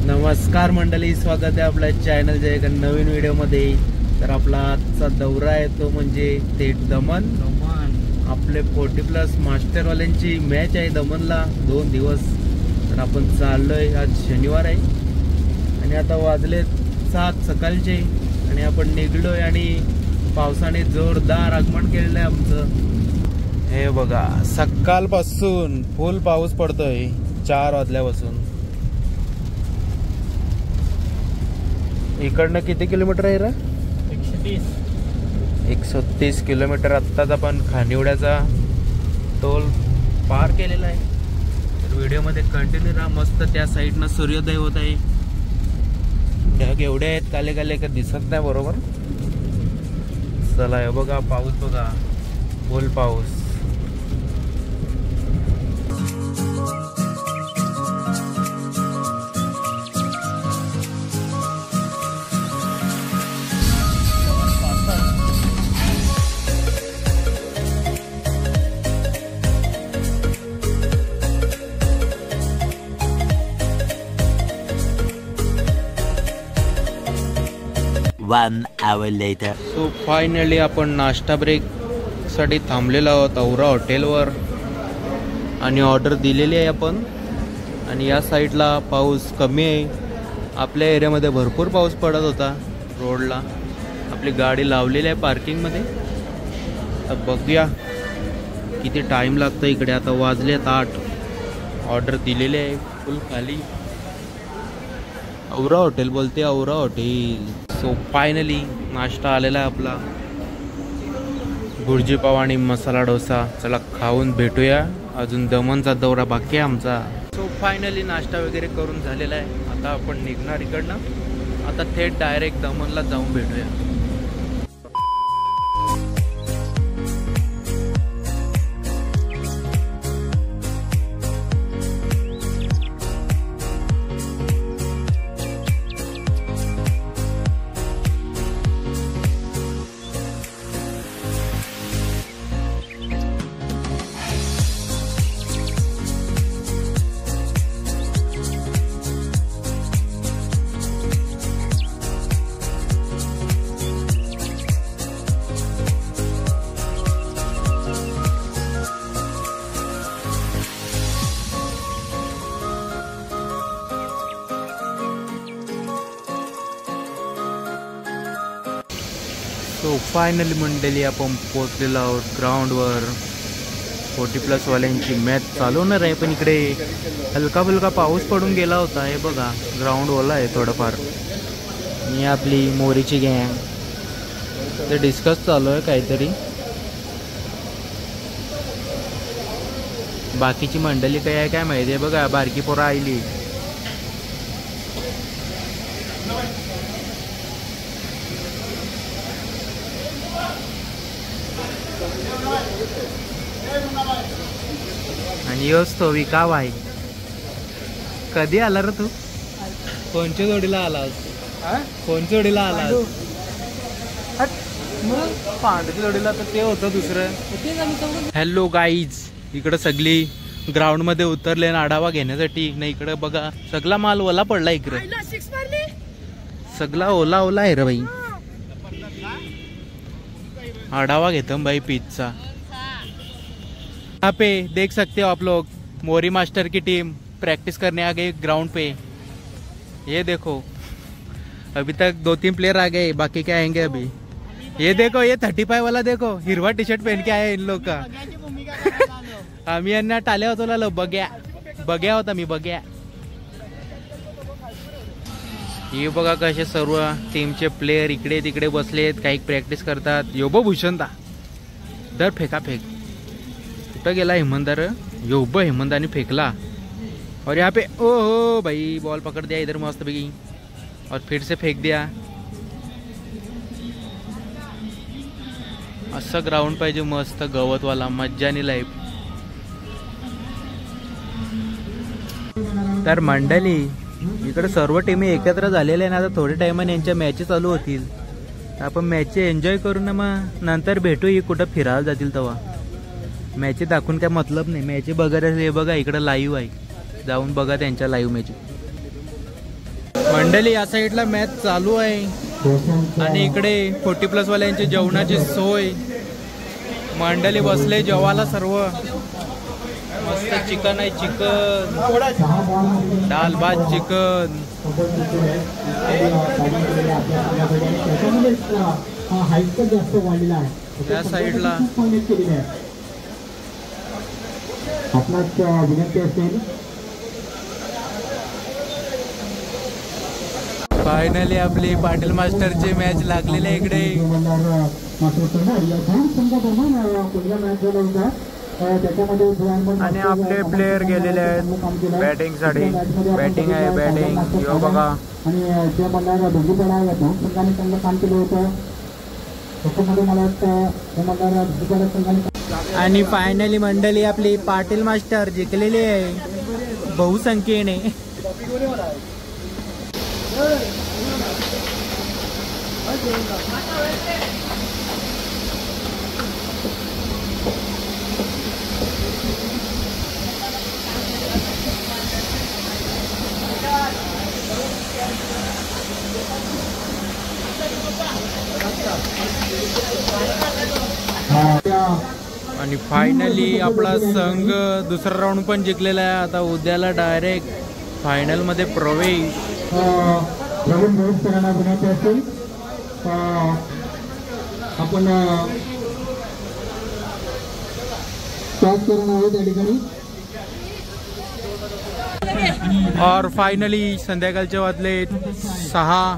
नमस्कार मंडळी, स्वागत आहे आपल्या चॅनलच्या एका नवीन व्हिडिओमध्ये। तर आपला आजचा दौरा आहे तो म्हणजे थेट दमन। आपले 40+ मास्टरवाल्यांची मॅच आहे दमनला 2 दिवस। तर आपण चाललोय, आज शनिवार आहे आणि आता वाजले 7 सकाळचे आणि आपण निघलोय आणि पावसाने जोरदार आगमन केलेलं आहे आमचं। हे बघा, सकाळपासून फुल पाऊस पडतोय 4 वाजल्यापासून। इकडनं किती किलोमीटर आहे रे? 130 किलोमीटर। आत्ताच आपण खानिवड्याचा टोल पार केलेला आहे। तर व्हिडिओमध्ये कंटिन्यू राहा। मस्त त्या साईडनं सूर्योदय होत आहे। ढग एवढे आहेत काले काले का दिसत नाही बरोबर। चला हे बघा, पाऊस बघा, फुल पाऊस। One hour later. So finally आपण नाश्ता ब्रेक साठी थांबलेलो आहोत औरा हॉटेलवर आणि ऑर्डर दिलेली आहे आपण। आणि या साईडला पाऊस कमी आहे। आपल्या एरियामध्ये भरपूर पाऊस पडत होता रोडला। आपली गाडी लावलेली आहे पार्किंगमध्ये। तर बघूया किती टाइम लागतो इकडे। आता वाजलेत 8। ऑर्डर दिलेली आहे फुल खाली। औरा हॉटेल बोलते, औरा हॉटेल। सो फायनली नाश्ता आलेला आहे आपला, भुर्जी पाव आणि मसाला डोसा। चला खाऊन भेटूया, अजून दमनचा दौरा बाकी आहे आमचा। सो फायनली नाश्ता वगैरे करून झालेला आहे। आता आपण निघणार इकडनं। आता थेट डायरेक्ट दमनला जाऊन भेटूया। सो फायनली मंडळी आपण पोहोचलेलो आहोत ग्राउंडवर। 40+ वाल्यांची मॅच चालू होणार आहे, पण इकडे हलका फुलका पाऊस पडून गेला होता। हे बघा, ग्राउंड ओला आहे थोडंफार। आणि आपली मोरीची गँग ते डिस्कस चालू आहे काहीतरी। बाकीची मंडळी काय आहे काय माहिती आहे। बघा, बारकी पोरं आली। आणि योच तो विकाव आहे। कधी आला रे तू? कोणच्या जोडीला आलास? कोणच्या जोडीला आलास? पांढरी जोडीला तर ते होतं दुसरं। हॅलो गाईज, इकडं सगळी ग्राउंड मध्ये उतरले आढावा घेण्यासाठी। नाही इकडे बघा, सगळा माल ओला पडला इकडे। सगळा ओला ओला आहे रे भाई। आढावा घेतो भाई पिचचा। यहाँ पे देख सकते हो आप लोग, मोरी मास्टर की टीम प्रैक्टिस करने आ गई ग्राउंड पे। ये देखो, अभी तक 2-3 प्लेयर आ गए, बाकी क्या आएंगे अभी। ये देखो, ये 35 वाला देखो, हिरवा टी-शर्ट पहन के आया इन लोग का। आम्ही यांना टाल्या होतो, बग्या होता मी बग्या। हे बघा कसे सर्व टीमचे प्लेयर इकडे तिकडे बसलेत, काही प्रॅक्टिस करतात। योबो भूषणदा दर फेका फेक। कुठं गेला हेमंदार? योबो हेमंदाने फेकला और यहाँ पे ओहो भाई बॉल पकड़ दिया इधर मस्त भाई, और फिर से फेक दिया। असं ग्राउंड पाहिजे मस्त गवतवाला, मज्जानी लाईफ। तर मंडळी इकडे सर्व टीमी एकत्र झालेल्या आहेत। आता थोड्या टाइमाने यांच्या मॅच चालू होतील। आपण मॅच एन्जॉय करू ना, मग नंतर भेटू। ही कुठं फिरायला जातील तेव्हा। मॅच दाखवून काय मतलब नाही। मॅच बघायला हे बघा इकडे लाईव्ह आहे, जाऊन बघा त्यांच्या लाईव्ह मॅच। मंडळी या साईडला मॅच चालू आहे आणि इकडे 40+ वाल्यांची जेवणाची सोय. मंडळी बसले जेवायला सर्व. मस्त चिकन आहे, चिकन, दाल भात चिकन. या साईडला फायनली आपली पाटील मास्टरची मॅच लागलेली आहे इकडे. आणि आपले प्लेयर गेलेले आहेत बॅटिंग साठी. बॅटिंग आहे, बॅटिंग यो बघा. आणि फायनली मंडळी आपली पाटील मास्टर जिंकलेली आहे बहुसंख्येने. आणि फायनली आपला संघ दुसरा राऊंड पण जिंकलेला आहे. आता उद्याला डायरेक्ट फायनल मध्ये प्रवेश. आपण और फायनली संध्याकाळचे वाजले 6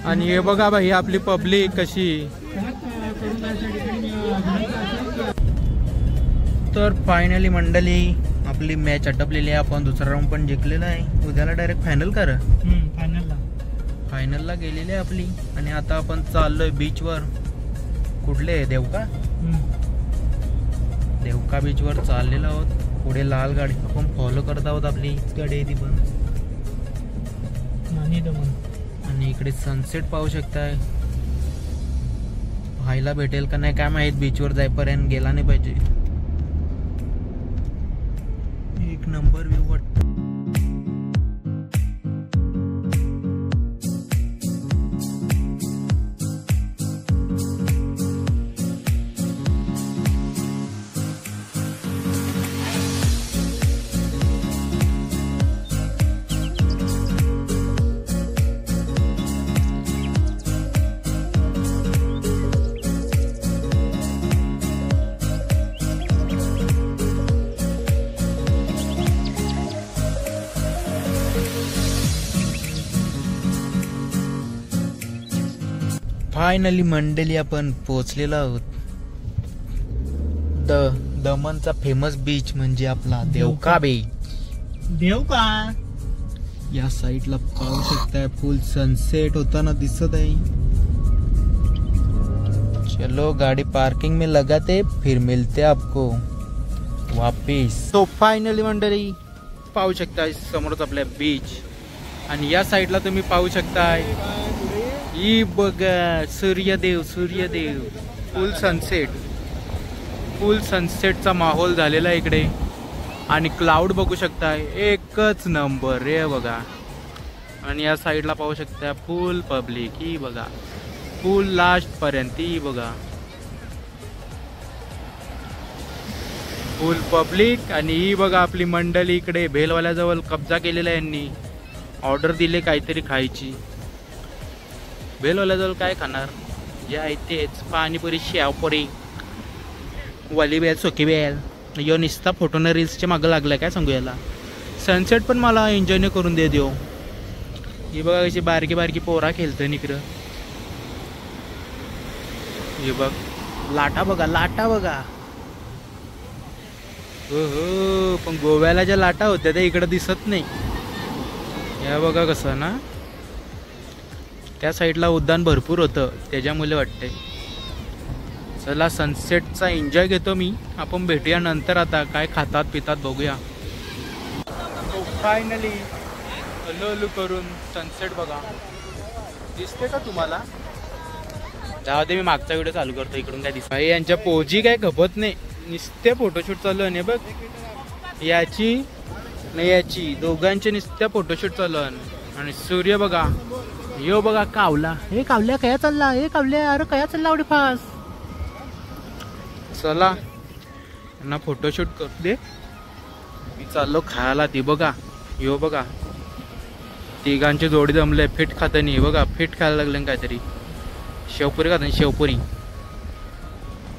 आणि हे बघा भाई आपली पब्लिक कशी. तर फायनली मंडळी आपली मॅच आटपलेली आहे. आपण दुसरा राऊंड पण जिंकलेला आहे. उद्याला डायरेक्ट फायनल कर. फायनलला गेलेली आहे आपली. आणि आता आपण चाललोय बीचवर. कुठले देवका बीचवर चाललेलो आहोत. पुढे लाल गाडी आपण फॉलो करत आहोत. आपली गाडी आहे ती पण. आणि इकडे सनसेट पाहू शकताय. पाहायला भेटेल का नाही काय माहित. बीचवर जाईपर्यंत गेला नाही पाहिजे. एक नंबर व्ह्यू वाटतो. फायनली मंडळी आपण पोहोचलेलो आहोत. दमनचा फेमस बीच म्हणजे आपला देवका बीच. देवका या साईडला पाहू शकताय फुल सनसेट होताना दिसत आहे. चलो गाड़ी पार्किंग में लगाते फिर मिलते आपको वापिस. तो फायनली मंडळी पाहू शकताय समोरच आपल्या बीच. आणि या साईडला तुम्ही पाहू शकताय ही बघा सूर्यदेव. फुल सनसेटचा माहोल झालेला आहे इकडे. आणि क्लाउड बघू शकताय एकच नंबर रे बघा. आणि या साईडला पाहू शकता फुल पब्लिक. ही बघा फुल लास्ट पर्यंत. ही बघा फुल पब्लिक. आणि ही बघा आपली मंडळी इकडे भेलवाल्याजवळ कब्जा केलेला आहे. यांनी ऑर्डर दिले काहीतरी खायची. भेलवाल्याजवळ काय खाणार जे आहे तेच. पाणीपुरी, शेवपुरी, वाली बेल, सोकी बेल. यो निस्ता फोटोनं रील्सच्या मागं लागलाय काय सांगू याला. सनसेट पण मला एन्जॉय करून दे देऊ. ही बघा कशी बारकी बारकी पोरा खेळतोय इकडं. हे बघ लाटा बघा हो. पण गोव्याला ज्या लाटा होत्या त्या इकडं दिसत नाही. या बघा कसं ना त्या साईडला उद्यान भरपूर होतं त्याच्यामुळे वाटतंय. चला सनसेटचा एन्जॉय घेतो मी. आपण भेटूया नंतर. आता काय खातात पितात बघूया. फायनली हलू करून सनसेट बघा दिसते का तुम्हाला. जाऊ दे मी मागचा व्हिडिओ चालू करतो. इकडून काय दिसत यांच्या पोजी काय खपत नाही. नुसते फोटोशूट चालू आहे बघ. याची नाही याची दोघांचे नुसत्या फोटोशूट चालू आहे. आणि सूर्य बघा. यो बघा कावला. हे कावल्या काय चालला? हे कावल्या अरे काय चालला एवढी फास्ट? चला यांना फोटोशूट करू दे. मी चाललो खायला. ती बघा यो बघा तिघांची जोडी जमले. फिट खातानी बघा फिट खायला लागले काहीतरी. शेवपुरी खातानी शेवपुरी.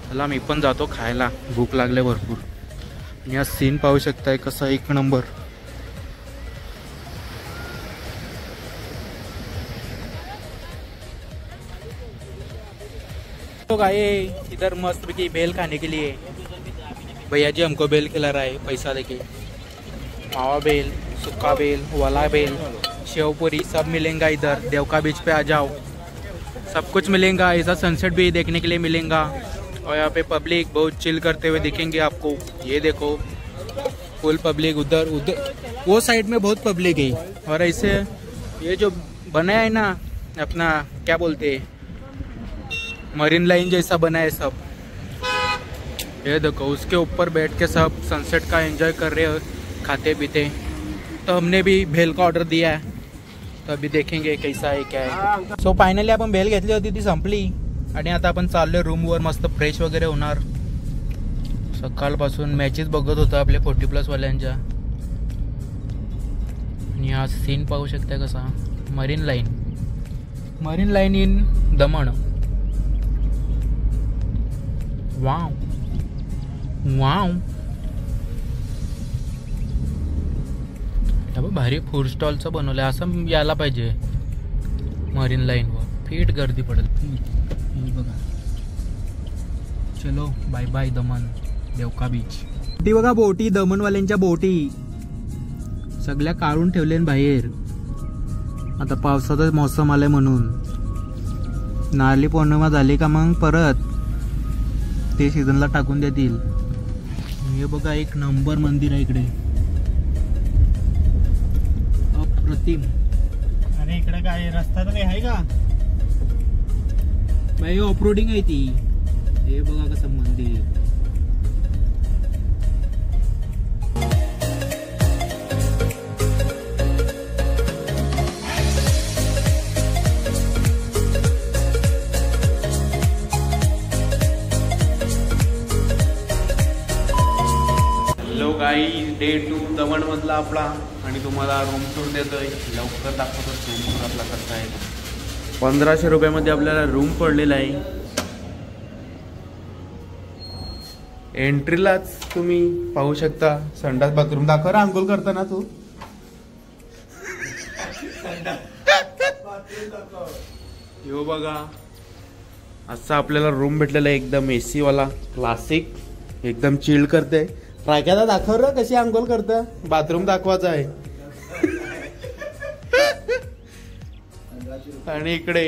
चला मी पण जातो खायला. भूक लागले भरपूर. आणि हा सीन पाहू शकताय कसा एक नंबर. तो आए इधर मस्त की बेल खाने के लिए. भैया जी हमको बेल खिला रहा है पैसा देके. मावा बेल, सुक्का बेल, वाला बेल, शेवपुरी सब मिलेगा इधर. देवका बीच पे आ जाओ. सब कुछ मिलेगा. ऐसा सनसेट भी देखने के लिए मिलेगा. और यहाँ पे पब्लिक बहुत चिल करते हुए दिखेंगे आपको. ये देखो फुल पब्लिक. उधर उधर वो साइड में बहुत पब्लिक है. और ऐसे ये जो बनाया है ना अपना क्या बोलते हैं मरीन लाइन जैसा बना है सब. ये देखो उसके ऊपर बैठ के सब सनसेट का एंजॉय कर रहे हैं खाते पीते. तो हमने भी भेल का ऑर्डर दिया है. तो अभी देखेंगे कैसा है क्या है. सो फायनली आपण भेल घेतली होती ती संपली. आणि आता आपण चाललोय रूमवर मस्त फ्रेश वगैरे होणार. सकाळपासून मॅचेस बघत होतो आपल्या 40+ वाल्यांच्या. आणि हा सीन पाहू शकता कसा. Marine line in Daman. Wow wow. भारी फूड स्टॉलचं बनवलंय. असं यायला पाहिजे मरीन लाईनवर. फिट गर्दी पडेल. बघा. चलो bye bye Daman Devka beach. ती बघा बोटी दमणवाल्यांच्या बोटी सगळ्या काढून ठेवल्या बाहेर. आता पावसाचा मौसम आलाय म्हणून. नारळी पौर्णिमा झाली का मग परत ते सीझनला टाकून देतील. हे बघा एक नंबर मंदिर आहे इकडे. अप्रतिम. अरे इकडे काय रस्ता तरी आहे का? बाई ऑफरोडिंग आहे ती. हे बघा कसं मंदिर. गाईज डे 2 दमण मधला आपला. आणि तुम्हाला रूम टूर देतोय. लवकर दाखवतो रूम टूर आपला कसा आहे. 1500 रुपयामध्ये आपल्याला रूम पडलेला आहे. एंट्रीलाच तुम्ही पाहू शकता संडास बाथरूम. दाखव रे अंघोळ करताना तू. यो बघा असा आपल्याला रूम भेटलेला आहे. एकदम एसी वाला क्लासिक. एकदम चिल्ड करते. राख्याला दाखव र कशी अंघोळ करता. बाथरूम दाखवायचा आहे. आणि इकडे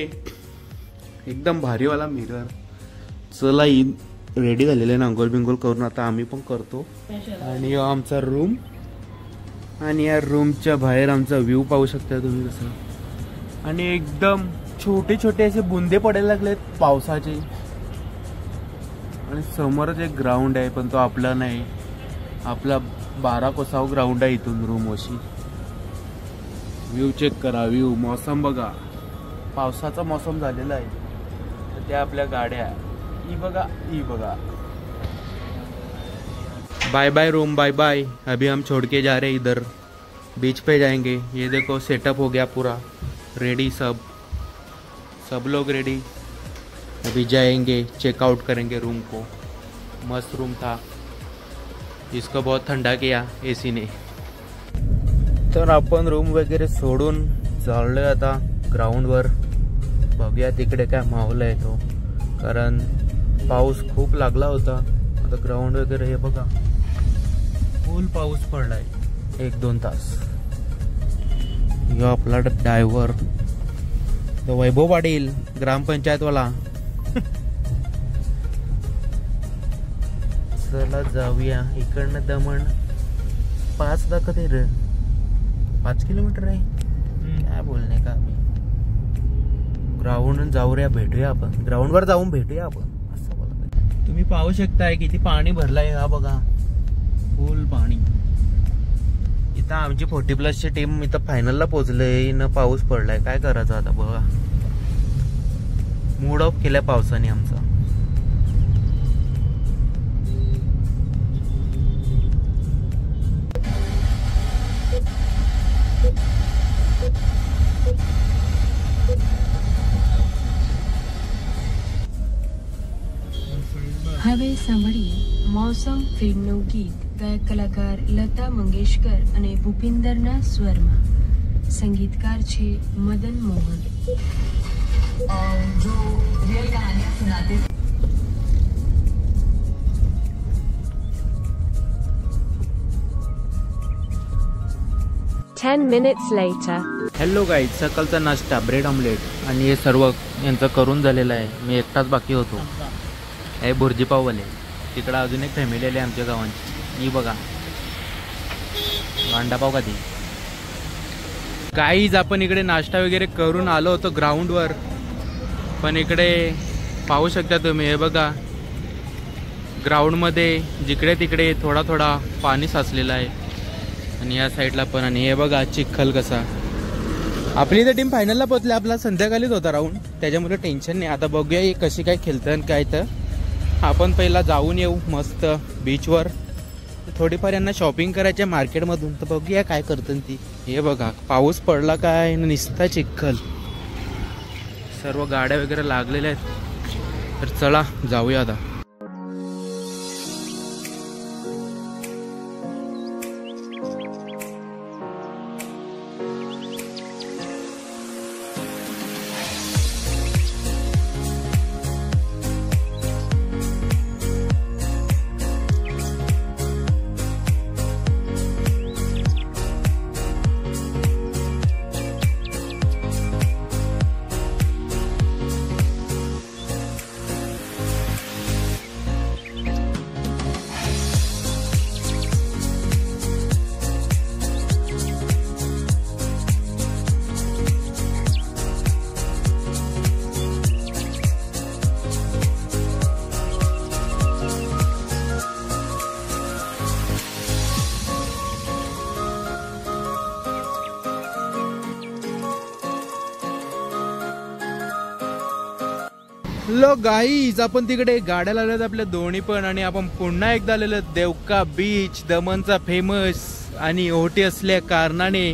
एकदम भारीवाला मिरर. चला रेडी झालेले ना अंघोळ बिंगोळ करून. आता आम्ही पण करतो. आणि आमचा रूम. आणि या रूमच्या बाहेर आमचा व्ह्यू पाहू शकता तुम्ही कसं. आणि एकदम छोटे छोटे असे बुंदे पडायला लागलेत पावसाचे. आणि समोरच एक ग्राउंड आहे पण तो आपला नाही. आपला 12 कोसाव ग्राउंड आहे इथून रूम वशी. व्ह्यू चेक करा. व्ह्यू मौसम बघा. पावसाचा मौसम झालेला आहे. तर त्या आपल्या गाड्या ही बघा. Bye bye room bye bye. अभी हम छोड़ के जा रहे हैं इधर बीच पे जाएंगे. ये देखो सेटअप हो गया पूरा रेडी. सब लोग रेडी. अभी जाएंगे चेकआउट करेंगे रूम को. मस्त रूम था. इसको बहुत ठंडा किया एसी ने. तर आपण रूम वगैरे सोडून चाललोय आता ग्राउंडवर. बघूया तिकडे काय माहोल आहे तो. कारण पाऊस खूप लागला होता. आता ग्राउंड वगैरे हे बघा फुल पाऊस पडलाय 1-2 तास. यो आपला ड्रायव्हर तो वैभव पाटील ग्रामपंचायत वाला. चला जाऊया. इकडनं दमण 5 दाखवते रे. 5 किलोमीटर आहे. काय बोलणे का. ग्राउंड जाऊ रे. भेटूया आपण ग्राउंडवर जाऊन भेटूया आपण असं बोलत. तुम्ही पाहू शकताय किती पाणी भरलंय. हा बघा फुल पाणी. इथं आमची 40+ टीम इथं फायनलला पोहोचले न पाऊस पडलाय. काय करायचं आता बघा. मूड ऑफ केलाय पावसाने आमचा. હવે સાંભળીએ મૌસમ ફિલ્મનું ગીત ગાયક કલાકાર લતા મંગેશકર અને ભૂપિન્દરના સ્વરમાં. સંગીતકાર છે મદન મોહન. जो रियल कहानियां सुनाते 10 minutes later. हॅलो गाईज, सकाळचा नाश्ता ब्रेड ऑमलेट आणि हे सर्व यांचं करून झालेलं आहे. मी एकटाच बाकी होतो. हे भुर्जी पाववाले. तिकडं अजून एक फॅमिली आली आमच्या गावांची. ही बघा अंडापाव का ती. गाईज आपण इकडे नाश्ता वगैरे करून आलो होतो ग्राउंडवर, पण इकडे पाहू शकता तुम्ही. हे बघा ग्राउंडमध्ये जिकडे तिकडे थोडा थोडा पाणी साचलेलं आहे आणि या साईडला पण. आणि हे बघा चिखल कसा. आपली इथं टीम फायनलला पोहोचली. आपला संध्याकाळीच होता राऊंड, त्याच्यामुळे टेन्शन नाही. आता बघूया ही कशी काय खेळतं आणि काय. तर आपण पहिला जाऊन येऊ मस्त बीचवर. थोडीफार यांना शॉपिंग करायच्या मार्केटमधून, तर बघूया काय करतं ती. हे बघा पाऊस पडला काय निसता चिखल. सर्व गाड्या वगैरे लागलेल्या आहेत. तर चला जाऊया आता. लो गाईज, आपण तिकडे गाड्या लावल्यात आपल्या दोन्ही पण. आणि आपण पुन्हा एकदा आलेलो देवका बीच, दमनचा फेमस. आणि ओहोटी असल्या कारणाने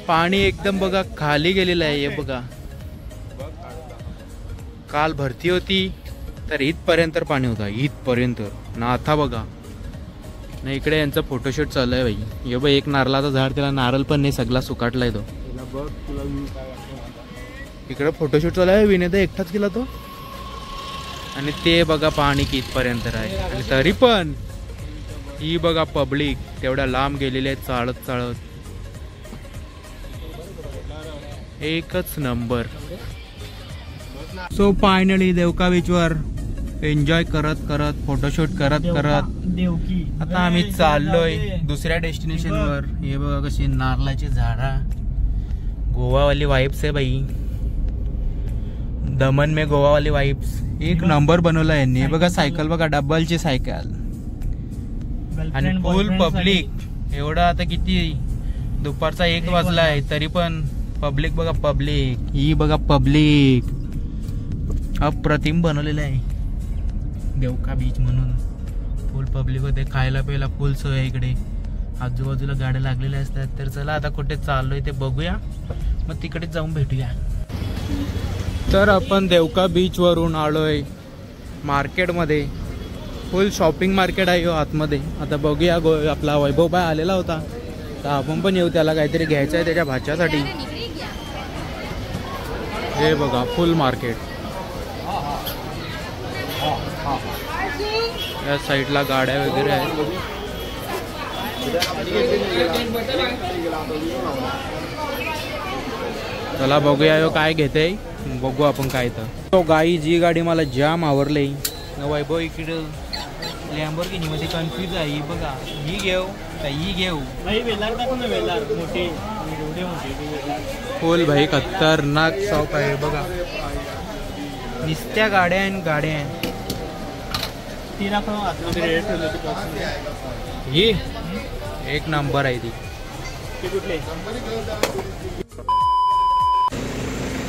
पाणी एकदम बघा खाली गेलेलं आहे. हे बघा काल भरती होती तर इथपर्यंत पाणी होता, इथपर्यंत ना. आता बघा ना इकडे यांचा फोटोशूट चालू आहे भाई. हे बघ एक नारळाचा झाड, त्याला नारळ पण नाही, सगळा सुकाटलाय तो. इकडे फोटोशूट चालू आहे. विनय एकटाच केला तो. आणि ते बघा पाणी कितपर्यंत आहे. आणि तरी पण ही बघा पब्लिक तेवढ्या लांब गेलेले आहेत चालत चालत. एकच नंबर. सो फायनली देवका बीचवर एन्जॉय करत करत फोटोशूट करत करत आता आम्ही चाललोय दुसऱ्या डेस्टिनेशनवर. हे बघा कशी नारळाची झाडा. गोवावाली वाइब्स आहे भाई. दमन में गोवावाली वाइब्स. एक नंबर बनवला यांनी. बघा सायकल बघा, डबलची सायकल. आणि फुल पब्लिक. एवढं आता किती दुपारचा 1 वाजला आहे तरी पण पब्लिक बघा. पब्लिक ही बघा पब्लिक. अप्रतिम बनवलेलं आहे देवका बीच म्हणून. फुल पब्लिक होते. खायला प्यायला फुल सोय इकडे. आजूबाजूला गाड्या लागलेल्या असतात. तर चला आता कुठे चाललोय ते बघूया, मग तिकडे जाऊन भेटूया. तर आपण देवका बीच वरून आलोय मार्केटमध्ये. फुल शॉपिंग मार्केट आहे आतमध्ये. आता बघूया. आपला वैभव बाय आलेला होता तर आपण पण येऊ. त्याला काहीतरी घ्यायचं आहे त्याच्या भाच्यासाठी. हे बघा फुल मार्केट. या साईडला गाड्या वगैरे आहेत. चला बघूया काय घेते. बघू आपण काय. तर गाई जी गाडी मला जाम आवडली. वैभव इकडे लॅम्बोर्गिनी मध्ये कन्फ्यूज आहे. ही बघा ही घेऊ का ही घेऊ. फुल भाई खतरनाक शॉप आहे बघा. नुसत्या गाड्या आणि गाड्या. ही एक नंबर आहे ती.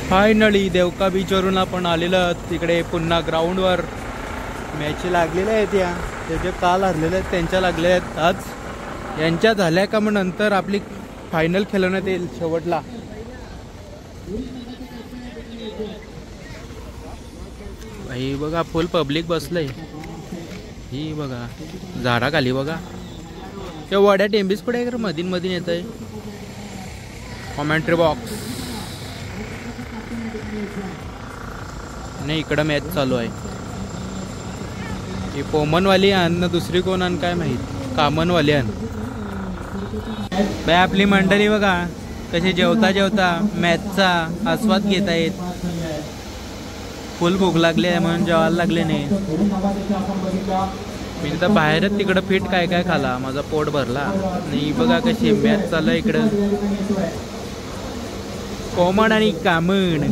फायनली देवका बीचवरून आपण आलेलो आहोत तिकडे पुन्हा ग्राउंडवर. मॅच लागलेल्या आहेत या, ते जे काल हरलेले आहेत त्यांच्या लागलेल्या आहेत आज. यांच्या झाल्या का मग नंतर आपली फायनल खेळवण्यात येईल शेवटला. भाई बघा फुल पब्लिक बसलंय. ही बघा झाडाखाली बघा. त्या वड्या टेंबीस पुढे मधीन मधीन येत आहे. कॉमेंट्री बॉक्स नाही, इकडं मॅच चालू आहे. ही पोमनवाली आण ना दुसरी कोण आण काय माहीत, कामनवाली आण. बाय आपली मंडळी बघा कशी जेवता जेवता मॅचचा आस्वाद घेत आहेत. फुल भूक लागली आहे म्हणून जेवायला लागले नाही. मी तर बाहेरच तिकडं फिट काय काय खाला, माझा पोट भरला नाही. बघा कशी मॅच चालू आहे इकडं. कोमन आणि कामन.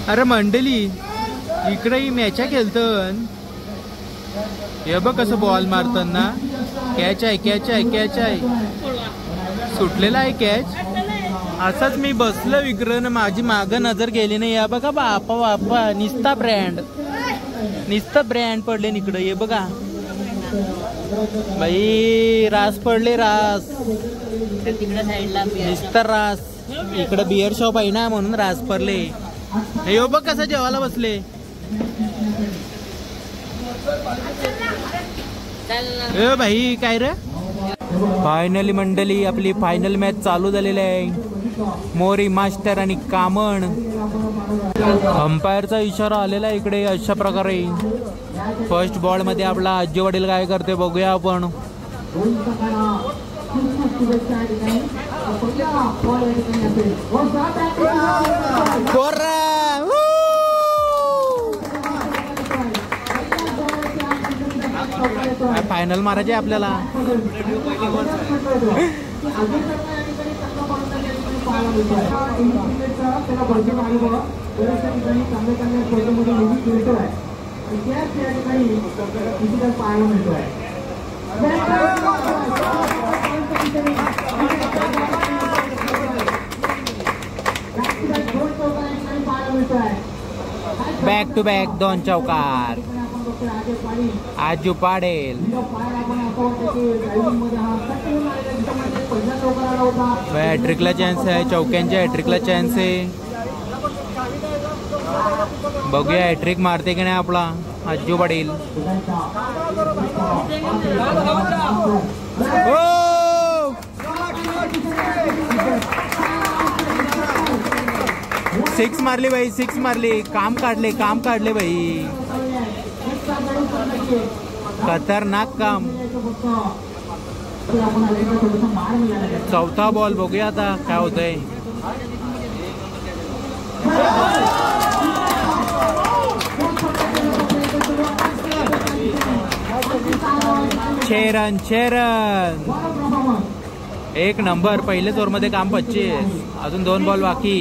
अरे मंडळी इकडे ही मॅचा खेळतन. हे बघ कसं बॉल मारतात ना. कॅच आहे कॅच आहे कॅच आहे. सुटलेला आहे कॅच. असंच मी बसलो विक्रन, माझी मागं नजर गेली नाही. या बघा बापा बापा निस्ता ब्रँड पडले इकडं. हे बघा बाई रास पडले रास. निस्ता रास. इकडं बिअर शॉप आहे ना म्हणून रास पडले. हे बघ कसं जेवायला बसले. ए भाई काय रे. फायनली मंडळी आपली फायनल मॅच चालू झालेली आहे. मोरी मास्टर आणि कामण. अंपायरचा इशारा आलेला आहे इकडे. अशा प्रकारे फर्स्ट बॉल मध्ये आपला आजी वडील काय करते बघूया आपण. फायनल मारायचे आपल्याला. बॅक टू बॅक 2 चौकार. आजू पाडेल. हॅट्रिकला चान्स आहे. चौक्यांच्या हॅट्रिकला चान्स आहे. बघूया हॅट्रिक मारते की नाही आपला आजू पाडेल. 6 मारली भाई. 6 मारली. काम काढले भाई. खतरनाक काम. चौथा बॉल बघूया आता काय होतंय. 6 रन. 6 रन. 1 नंबर. पहिल्याच ओव्हर मध्ये काम 25. अजून 2 बॉल बाकी.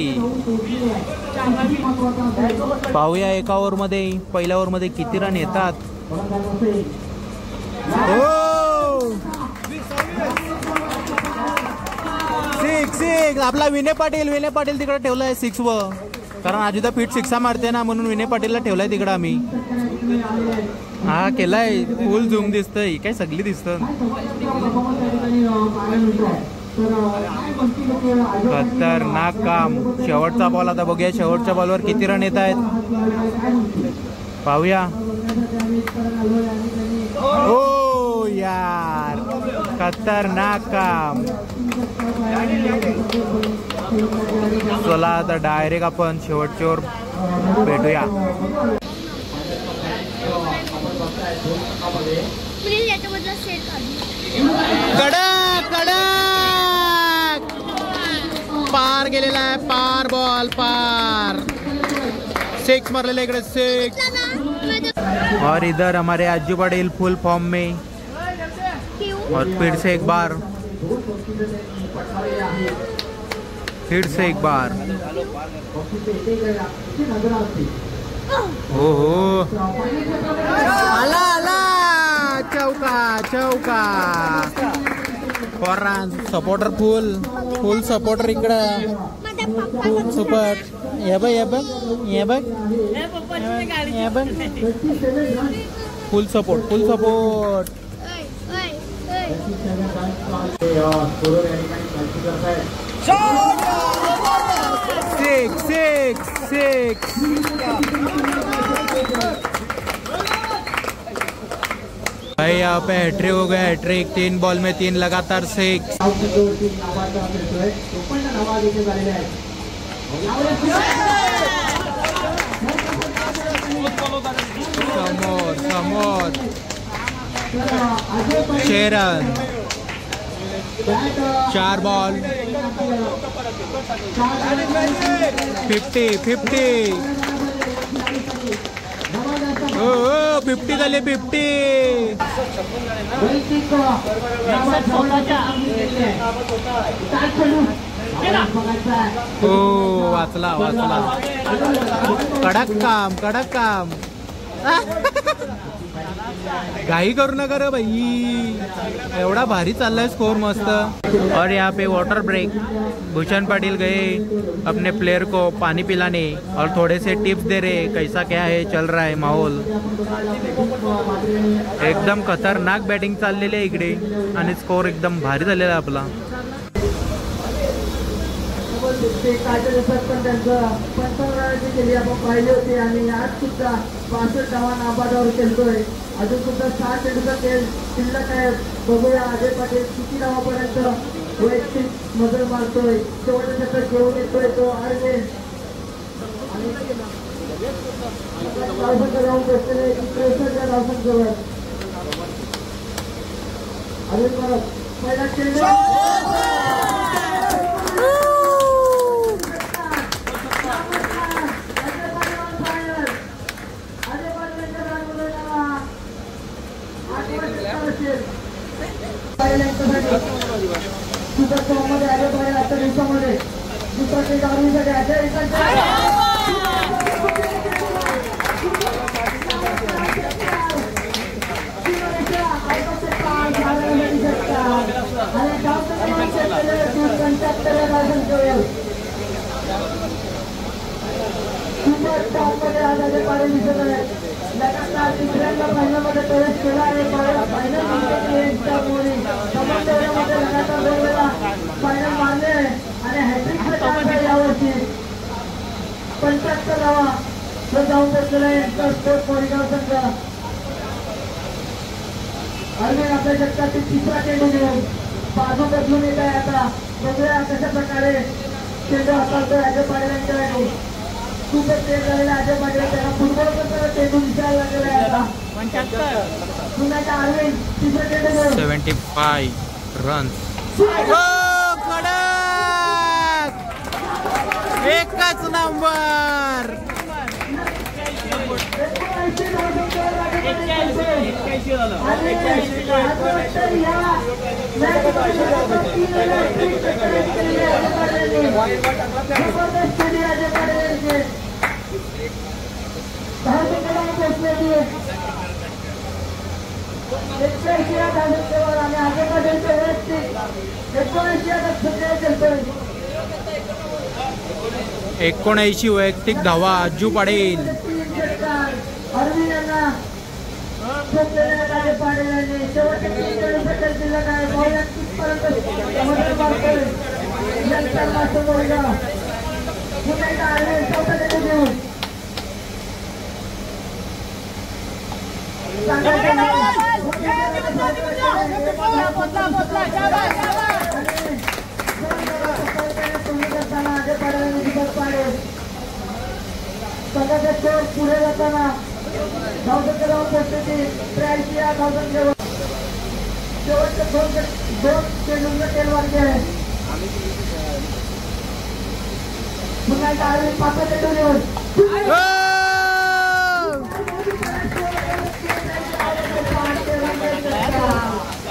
पाहूया एका ओव्हर मध्ये पहिल्या ओव्हर मध्ये किती रन येतात. 6 आपला विनय पाटील तिकडे ठेवलाय 6 व. कारण आधी तर पीठ 6 मारते ना म्हणून विनय पाटीलला ठेवलाय तिकडे आम्ही. हा केलाय. फुल झूम दिसतंय काय सगळी दिसत. खतरनाक काम. शेवटचा बॉल आता बघूया शेवटच्या बॉलवर किती रन येत आहेत. पाहूया. ओ यार खतरनाक काम. चला आता डायरेक्ट आपण शेवटच्यावर भेटूया. कडक पार गेलेला आहे. पार बॉल पार. 6 मारलेला इकडे 6. और इधर हमारे आजू पटेल फुल फॉर्म में. और फिर से एक बार. ओहो आला चौका. सपोर्टर फुल सपोर्टर इकडं फुल सपोर्ट. हे बघ फुल सपोर्ट. सिक्स. भाई यहाँ पे हैट्रिक हो गया. हैट्रिक 3 बॉल में 3 लगातार 6. समोर 6 रन. 4 बॉल 50. हो 50 झाले 50. हो वाचला. कडक काम. घाई करू नका रे भाई. एवढा भारी चाललाय स्कोर मस्त. और यहाँ पे वाटर ब्रेक. भूषण पाटिल गए अपने प्लेयर को पानी पिलाने और थोड़े से टिप्स दे रहे कैसा क्या है चल रहा है माहौल. एकदम खतरनाक बॅटिंग चाललेली आहे इकडे आणि स्कोर एकदम भारी झालेला आहे आपला. पण त्यांचं 55 रनाची केली आपण पाहिली होती आणि आज सुद्धा 62 धावा नाबादावर खेळतोय. अजून सुद्धा 6 चेंडूचा खेळ शिल्लक आहे. बघूया अजय पाटील किती धावापर्यंत वैयक्तिक मजल मारतोय. शेवटच्या षटक घेऊन येतोय तो अरविंद आणि धावसंख्या जाऊन बसलेले 63 धावसंख्येवर अरविंद परत पहिला चेंडू. मध्ये आले पाहिजे आजच्या दिवसामध्ये दुसरा खेळ दारूसाठी लगातार तिसऱ्यांदा फायनलमध्ये प्रवेश केला आहे. फायनल लगातार 2 वेळा फायनल मारले आणि हॅट्रिक यावर्षी 75 धावा जाऊन बसलेला आहे स्पोर्ट कोरेगाव संघ. अरविंद आपल्या षटकातील तिसरा चेंडू घेऊन बाजू बदलून येत आहे. आता बघूया कशा प्रकारे चेंडू हाताळतोय अजय पाटील यांच्याकडे. खूपच तेज झालेला अजय पाटील. त्यांना फुटबॉल चेंडू दिसायला लागलेला आहे. आता 75 अरविंद तिसरा चेंडू घेऊन 75 रन्स. एकच नंबर. एकोणऐंशी वैयक्तिक धावा अज्जू पाटील. पुढे जाताना धावसंख्या जाऊन पोहोचते 83 धावसंख्येवर. शेवटचे 2 चेंडूंचा खेळ बाकी आहे. पुन्हा एकदा अरविंद 5 चेंडू घेऊन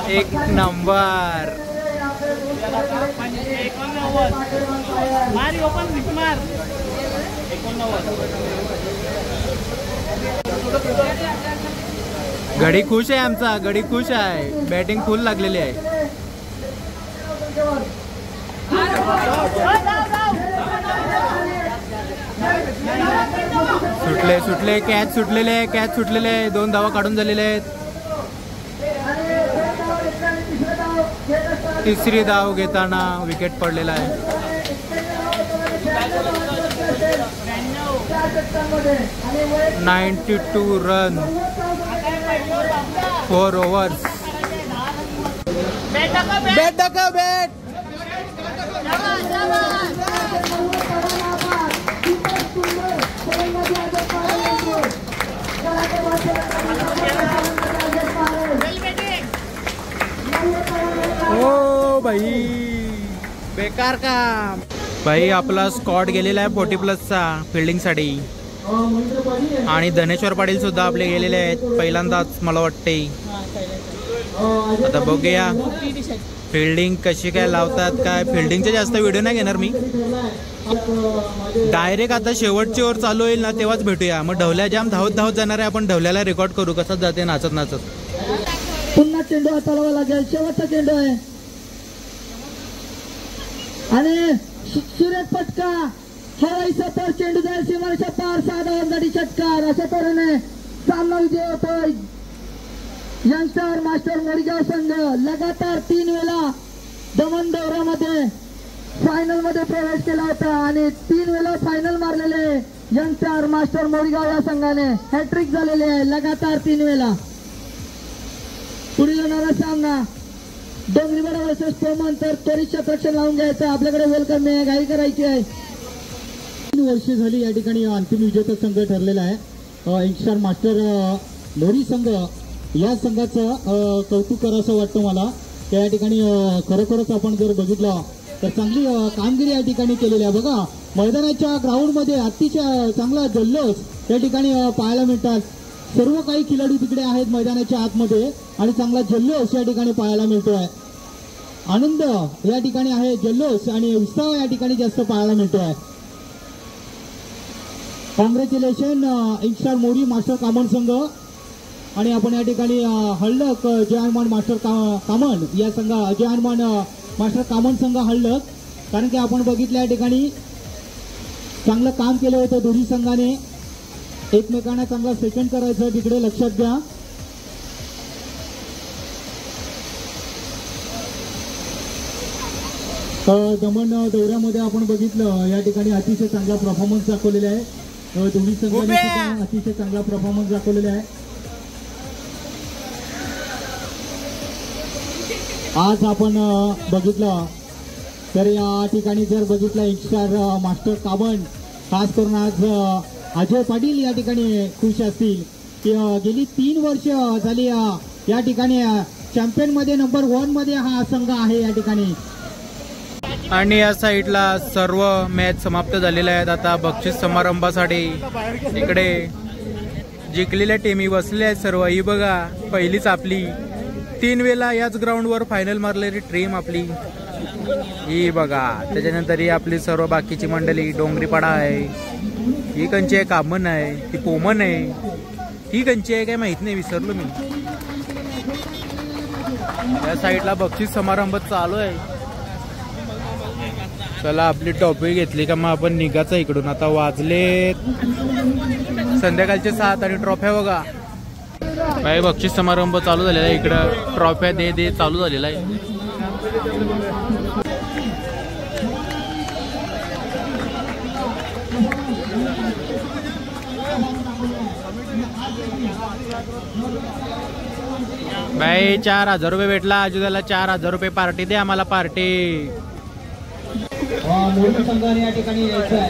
एक नंबर. गडी खुश आहे आमचा. गडी खुश आहे. बॅटिंग फुल लागलेली आहे. सुटले कॅच सुटलेले आहे 2 धावा काढून झालेले आहेत. तिसरी धाव घेताना विकेट पडलेला आहे. 92 रन 4 overs. बेट टाका बेट. ओ भाई बेकार काम भाई. आपला स्कॉट गेलेला आहे 40+चा फिल्डिंगसाठी. आणि धनेश्वर पाटील सुद्धा आपले गेलेले आहेत पहिल्यांदाच मला वाटते. आता बघूया फिल्डिंग कशी काय लावतात काय. फिल्डिंगचे जास्त व्हिडिओ नाही घेणार मी. डायरेक्ट आता शेवटची ओव्हर चालू होईल ना तेव्हाच भेटूया. मग ढवल्या जाम धावत जाणार आहे. आपण ढवल्याला रेकॉर्ड करू कसं जाते नाचत. पुन्हा चेंडू हाताळावा लागेल. शेवटचा चेंडू आहे आणि सुरेश पटका हवाईचा पर चेंडू जाईल सीमारेषा पार. 6 धावांसाठी षटकार. अशा तऱ्हेने सामना विजय होतोय. यंगस्टर मास्टर मोडगाव संघ लगातार 3 वेळा दमन दौऱ्यामध्ये फायनल मध्ये प्रवेश केला होता आणि 3 वेळा फायनल मारलेले यंगस्टर मास्टर मोडगाव या संघाने. हॅट्रिक झालेले आहे लगातार 3 वेळा. पुढील येणारा सामना डोंगरीवाडा वर्सेस पोमन. तर त्वरित क्षेत्ररक्षण लावून घ्यायचं. आपल्याकडे वेलकम आहे. घाई करायची आहे. 3 वर्षे झाली या ठिकाणी अंतिम विजेता संघ ठरलेला आहे. यंगस्टर मास्टर लोरी संघ या संघाचं कौतुक करावं वाटतं मला. त्या ठिकाणी खरोखरच आपण जर बघितलं तर चांगली कामगिरी या ठिकाणी केलेली आहे. बघा मैदानाच्या ग्राउंडमध्ये अतिशय चांगला जल्लोष या ठिकाणी पाहायला मिळतात. सर्व काही खिलाडी तिकडे आहेत मैदानाच्या आतमध्ये आणि चांगला जल्लोष या ठिकाणी पाहायला मिळतोय. आनंद या ठिकाणी आहे. जल्लोष आणि उत्साह या ठिकाणी जास्त पाहायला मिळतोय. कॉंग्रॅच्युलेशन यंगस्टर मोडी मास्टर कामन संघ. आणि आपण या ठिकाणी हळद जय हनुमान मास्टर कामन या संघ जय हनुमान मास्टर कामन संघ हळद. कारण की आपण बघितलं या ठिकाणी चांगलं काम केलं होतं दोन्ही संघाने. एकमेकांना चांगला सेकंड करायचं तिकडे लक्षात घ्या. दमण दौऱ्यामध्ये आपण बघितलं या ठिकाणी अतिशय चांगला परफॉर्मन्स दाखवलेला आहे. दोन्ही संघांनी सुद्धा अतिशय चांगला परफॉर्मन्स दाखवलेला आहे. आज आपण बघितलं तर या ठिकाणी जर बघितलं यंगस्टर मास्टर कामन खास करून आज अजय पाटील या ठिकाणी खुश असतील की गेली 3 वर्ष झाली या ठिकाणी चॅम्पियन मध्ये नंबर 1 मध्ये हा संघ आहे या ठिकाणी. आणि या साईडला सर्व मॅच समाप्त झालेल्या आहेत. आता बक्षीस समारंभासाठी इकडे जिंकलेल्या टीमी बसलेल्या आहेत सर्व. ही बघा पहिलीच आपली 3 वेळा याच ग्राउंडवर फायनल मारलेली टीम आपली ही बघा. त्याच्यानंतर ही आपली सर्व बाकीची मंडळी. डोंगरीपाडा आहे, ही कंची आहे, कामन आहे, ती पोमन आहे, ही कंची आहे काय माहित नाही विसरलो मी. या साईडला बक्षीस समारंभ चालू आहे. चला आपली टॉपी घेतली का मग आपण निघायचं इकडून. आता वाजले संध्याकाळचे 7 आणि ट्रॉफ्या बघा. काय बक्षीस समारंभ चालू झालेला आहे. इकडं ट्रॉफ्या दे चालू झालेला आहे. भाई 4,000 रुपये भेटला. अजुदाला 4,000 रुपये पार्टी दे आम्हाला. पार्टी मोठी संघाने या ठिकाणी यायचं आहे.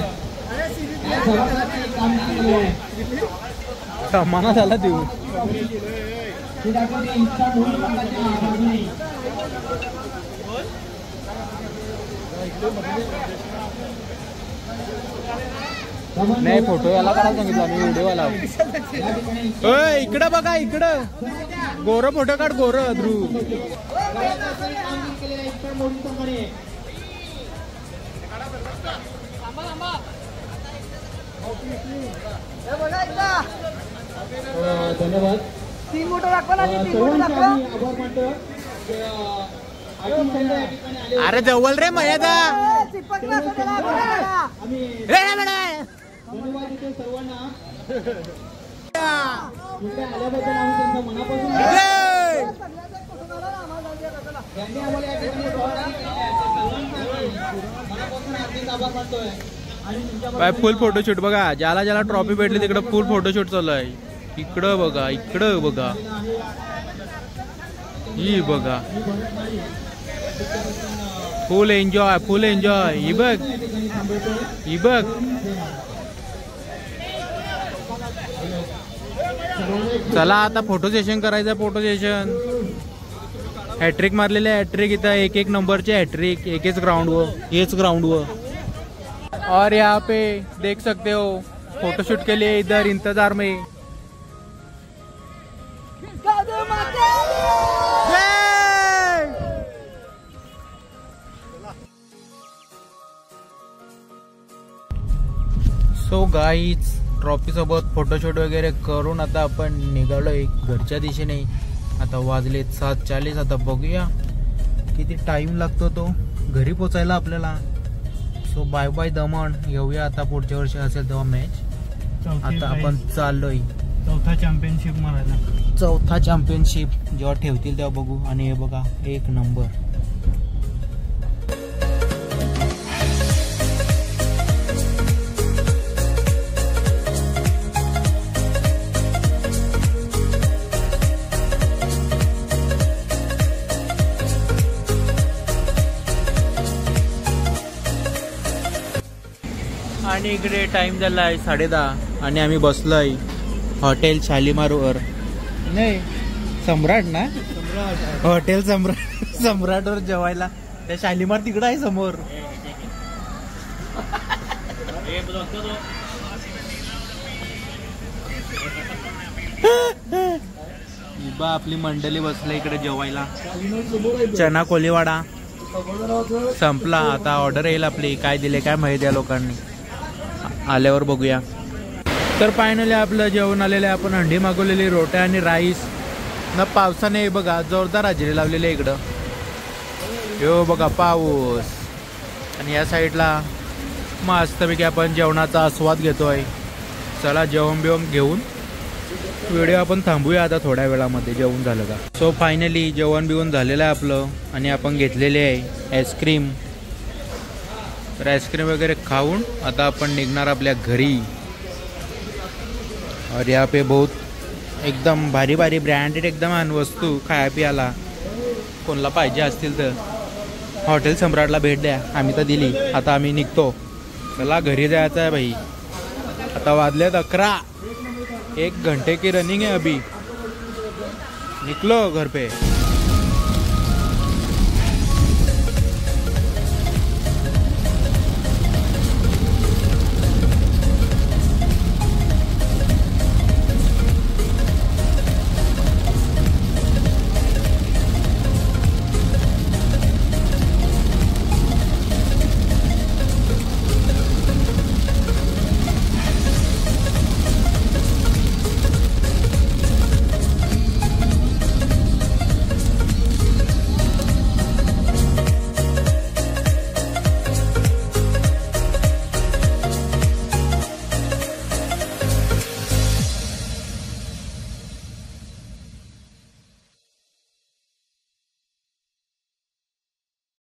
सामाना झाला देऊ. नाही फोटो याला काढा सांगितलं आम्ही व्हिडिओला. इकडं बघा इकडं गोर फोटो काढ. गोर ध्रुव धन्यवाद. 3 मोठं दाखवा ना. 3 मोठं दाखवा. अरे जवळ रे मर्यादा. धन्यवाद इथे सर्वांना इकडे आल्याबद्दल आम्ही त्यांचा मनापासून त्यांनी आम्हाला या ठिकाणी मनापासून हार्दिक आभार मानतोय. आणि तुमच्या फुल फोटोशूट बघा, ज्याला ज्याला ट्रॉफी भेटली तिकडं फुल फोटोशूट चालू आहे. इकडं बघा, इकडं बघा, ही बघा, फुल एन्जॉय, फुल एन्जॉय. ही बघ, ही बघ. चला आता फोटो सेशन करायचं. फोटो सेशन हॅट्रिक मारलेले, हॅट्रिक इथं एक एक नंबरचे हॅट्रिक एकेच ग्राउंड व और यहाँ पे देख सकते हो फोटोशूट के लिए इधर इंतजार में. सो गाईज, ट्रॉफी सोबत फोटोशूट वगैरे करून आता आपण निघालोय घरच्या दिशेने. आता वाजले 7:40. आता बघूया किती टाइम लागतो तो घरी पोचायला आपल्याला. So bye bye Daman. येऊया आता पुढच्या वर्षी असेल तेव्हा मॅच. आता आपण चाललोय चौथा चॅम्पियनशिप मारायला. चौथा चॅम्पियनशिप जेव्हा ठेवतील तेव्हा बघू. आणि हे बघा, एक नंबर. आणि इकडे टाइम झाला आहे 10:30 आणि आम्ही बसलोय हॉटेल शालिमारवर. नाही, सम्राट ना, हॉटेल सम्राटवर जेवायला. त्या शालिमार तिकडं आहे समोर. बा आपली मंडळी बसली इकडे जेवायला. चना कोलीवाडा संपला. आता ऑर्डर येईल आपली. काय दिले काय माहिती या लोकांनी, आल्यावर बघूया. तर फायनली आपलं जेवण आलेलं आहे. आपण अंडी मागवलेली, रोट्या आणि राईस न. पावसाने बघा जोरदार हजेरी लावलेली आहे इकडं. यो बघा पाऊस. आणि या साईडला मस्तपैकी आपण जेवणाचा आस्वाद घेतोय. चला जेवण बिवण घेऊन व्हिडिओ आपण थांबूया आता थोड्या वेळामध्ये जेवण झालं का. सो फायनली जेवण बिवण झालेलं आहे आपलं. आणि आपण घेतलेले आहे आईस्क्रीम. तर आईस्क्रीम वगैरे खाऊन आता आपण निघणार आपल्या घरी. और यहाँ पे बहुत एकदम भारी भारी ब्रँडेड एकदम वस्तू खाया पियाला कोणाला पाहिजे असतील तर हॉटेल सम्राटला भेट द्या. आम्ही तर दिली. आता आम्ही निघतो. चला घरी जायचं आहे भाई. आता वाजलेत 11. 1 घंटे की रनिंग है अभी. निकलो घर पे.